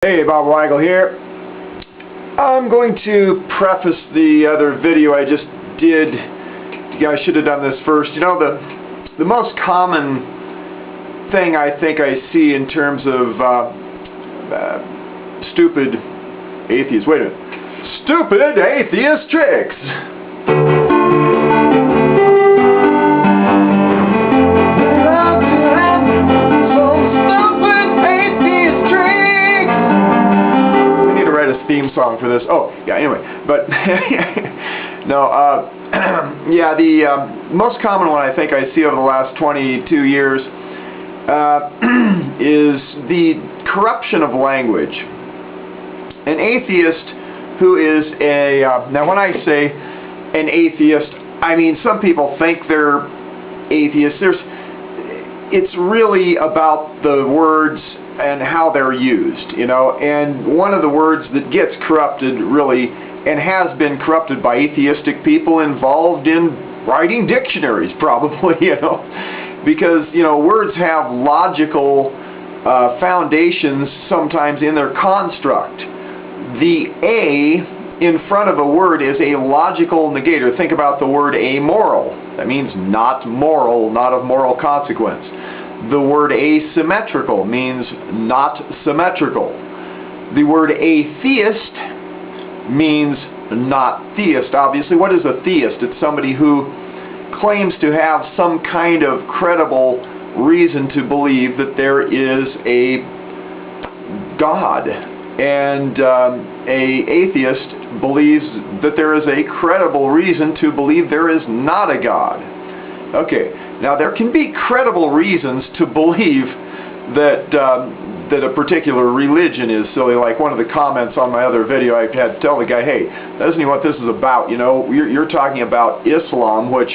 Hey, Bob Weigel here. I'm going to preface the other video I just did. You guys should have done this first. You know, the most common thing I think I see in terms of stupid atheists. Wait a minute. Stupid atheist tricks. Theme song for this. Oh, yeah, anyway, but no, yeah, the most common one I think I see over the last 22 years is the corruption of language. An atheist who is a, now when I say an atheist, I mean some people think they're atheists. It's really about the words and how they're used, you know, and one of the words that gets corrupted really, and has been corrupted by atheistic people involved in writing dictionaries probably, you know, because, you know, words have logical foundations sometimes in their construct. The A in front of a word is a logical negator. Think about the word amoral. That means not moral, not of moral consequence. The word asymmetrical means not symmetrical. The word atheist means not theist. Obviously, what is a theist? It's somebody who claims to have some kind of credible reason to believe that there is a God. And a atheist believes that there is a credible reason to believe there is not a God. Okay, now there can be credible reasons to believe that that a particular religion is silly. Like one of the comments on my other video, I had to tell the guy, hey, that isn't what this is about. You know, you're talking about Islam, which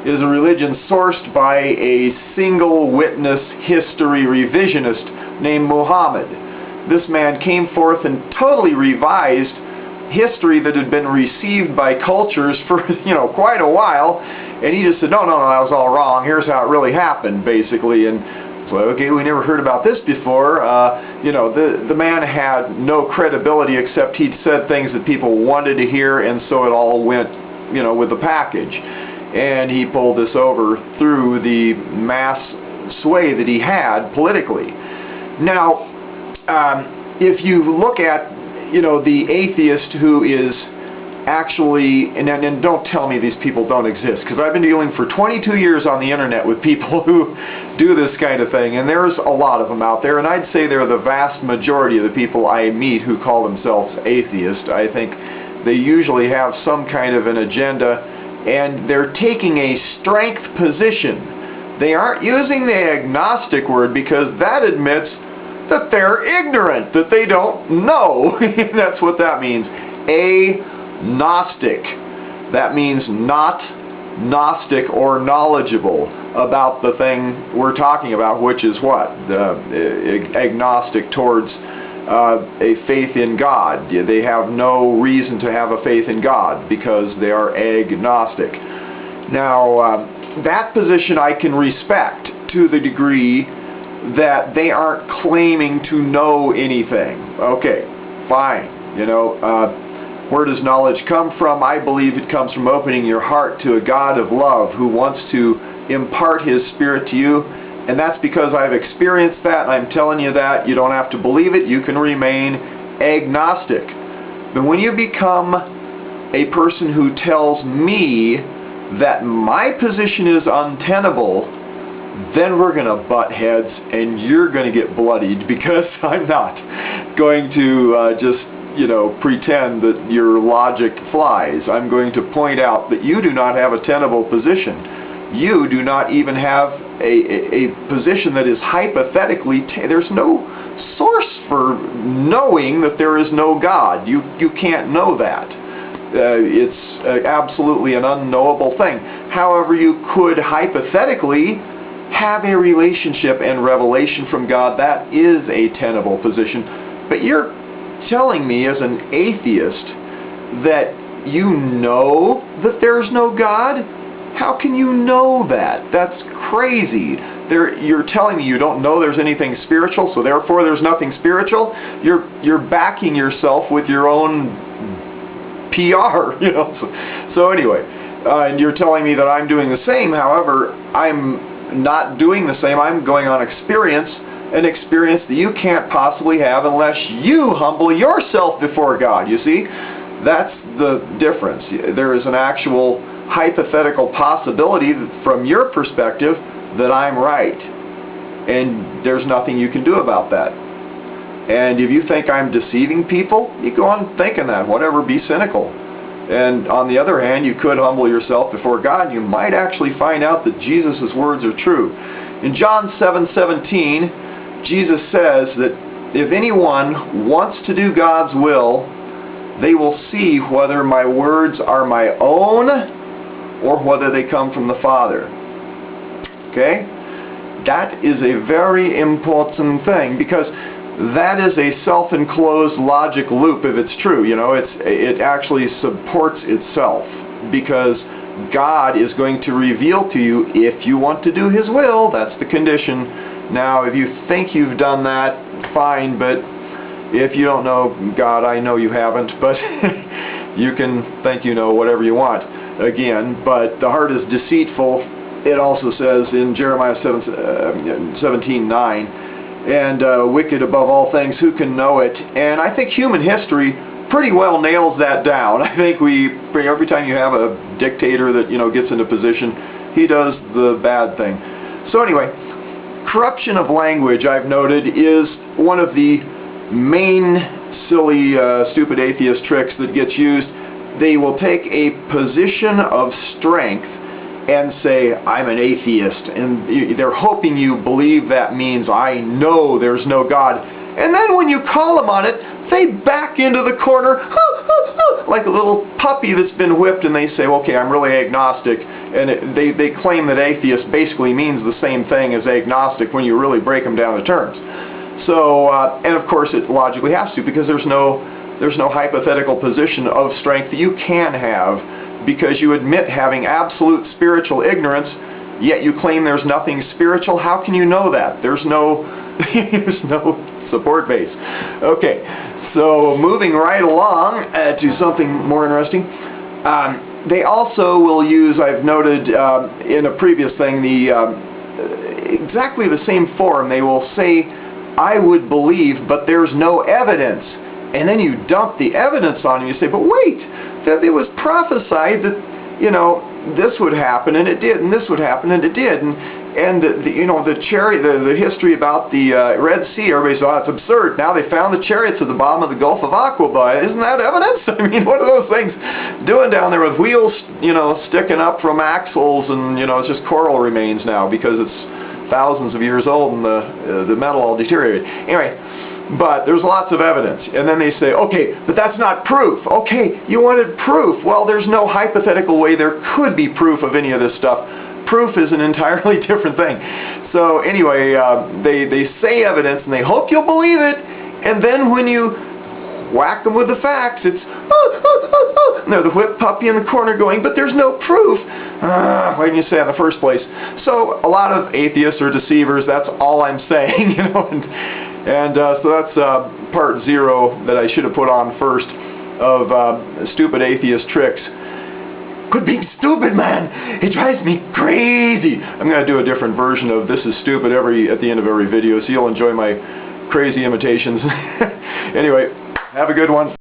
is a religion sourced by a single witness history revisionist named Muhammad. This man came forth and totally revised history that had been received by cultures for, you know, quite a while, and he just said, no, that was all wrong. Here's how it really happened, basically. And so, okay, we never heard about this before. You know, the man had no credibility except he'd said things that people wanted to hear, and so it all went, you know, with the package. And he pulled this over through the mass sway that he had politically. Now, if you look at, you know, the atheist who is actually, and don't tell me these people don't exist, because I've been dealing for 22 years on the internet with people who do this kind of thing, and there's a lot of them out there, and I'd say they're the vast majority of the people I meet who call themselves atheist. I think they usually have some kind of an agenda, and they're taking a strength position. They aren't using the agnostic word because that admits that they're ignorant, that they don't know. That's what that means. Agnostic. That means not Gnostic or knowledgeable about the thing we're talking about, which is what? Agnostic towards a faith in God. They have no reason to have a faith in God because they are agnostic. Now, that position I can respect to the degree that they aren't claiming to know anything. Okay, fine. You know, where does knowledge come from? I believe it comes from opening your heart to a God of love who wants to impart His Spirit to you, and that's because I've experienced that, and I'm telling you that. You don't have to believe it. You can remain agnostic. But when you become a person who tells me that my position is untenable, then we're going to butt heads and you're going to get bloodied, because I'm not going to just, you know, pretend that your logic flies. I'm going to point out that you do not have a tenable position. You do not even have a position that is hypothetically, there's no source for knowing that there is no God. You can't know that. It's absolutely an unknowable thing. However, you could hypothetically have a relationship and revelation from God. That is a tenable position. But you're telling me as an atheist that you know that there's no God? How can you know that? That's crazy. you're telling me you don't know there's anything spiritual, so therefore there's nothing spiritual. You're backing yourself with your own PR, you know. So anyway, and you're telling me that I'm doing the same. However, I'm not doing the same. I'm going on experience, an experience that you can't possibly have unless you humble yourself before God. You see, that's the difference. There is an actual hypothetical possibility from your perspective that I'm right, and there's nothing you can do about that. And if you think I'm deceiving people, you go on thinking that, whatever, be cynical. And on the other hand, you could humble yourself before God. You might actually find out that Jesus' words are true. In John 7:17, Jesus says that if anyone wants to do God's will, they will see whether my words are my own or whether they come from the Father. Okay? That is a very important thing, because that is a self-enclosed logic loop if it's true. You know, it actually supports itself, because God is going to reveal to you if you want to do His will. That's the condition. Now, if you think you've done that, fine, but if you don't know God, I know you haven't, but you can think you know whatever you want again, but the heart is deceitful. It also says in Jeremiah 17:9, and wicked above all things, who can know it? And I think human history pretty well nails that down. I think every time you have a dictator that, you know, gets into position, he does the bad thing. So anyway, corruption of language, I've noted, is one of the main silly, stupid atheist tricks that gets used. They will take a position of strength and say, I'm an atheist, and they're hoping you believe that means I know there's no God. And then when you call them on it, they back into the corner like a little puppy that's been whipped, and they say, okay, I'm really agnostic. And they claim that atheist basically means the same thing as agnostic when you really break them down to terms. So, and of course it logically has to, because there's no hypothetical position of strength that you can have, because you admit having absolute spiritual ignorance, yet you claim there's nothing spiritual. How can you know that? There's no support base. Okay, so moving right along to something more interesting. They also will use, I've noted in a previous thing, exactly the same form. They will say, I would believe, but there's no evidence. And then you dump the evidence on them. You say, but wait, that it was prophesied that, you know, this would happen, and it did, and this would happen, and it did. And you know, the history about the Red Sea, everybody said, oh, it's absurd. Now they found the chariots at the bottom of the Gulf of Aqaba. Isn't that evidence? I mean, what are those things doing down there with wheels, you know, sticking up from axles, and, you know, it's just coral remains now because it's thousands of years old and the metal all deteriorated. Anyway, but there's lots of evidence. And then they say, okay, but that's not proof. Okay, you wanted proof. Well, there's no hypothetical way there could be proof of any of this stuff. Proof is an entirely different thing. So anyway, they say evidence, and they hope you'll believe it, and then when you whack them with the facts, it's, and they're the whipped puppy in the corner going, but there's no proof. Why didn't you say it in the first place? So a lot of atheists are deceivers. That's all I'm saying, you know. And so that's part 0 that I should have put on first of stupid atheist tricks. Quit being stupid, man. It drives me crazy. I'm going to do a different version of This is Stupid at the end of every video, so you'll enjoy my crazy imitations. Anyway, have a good one.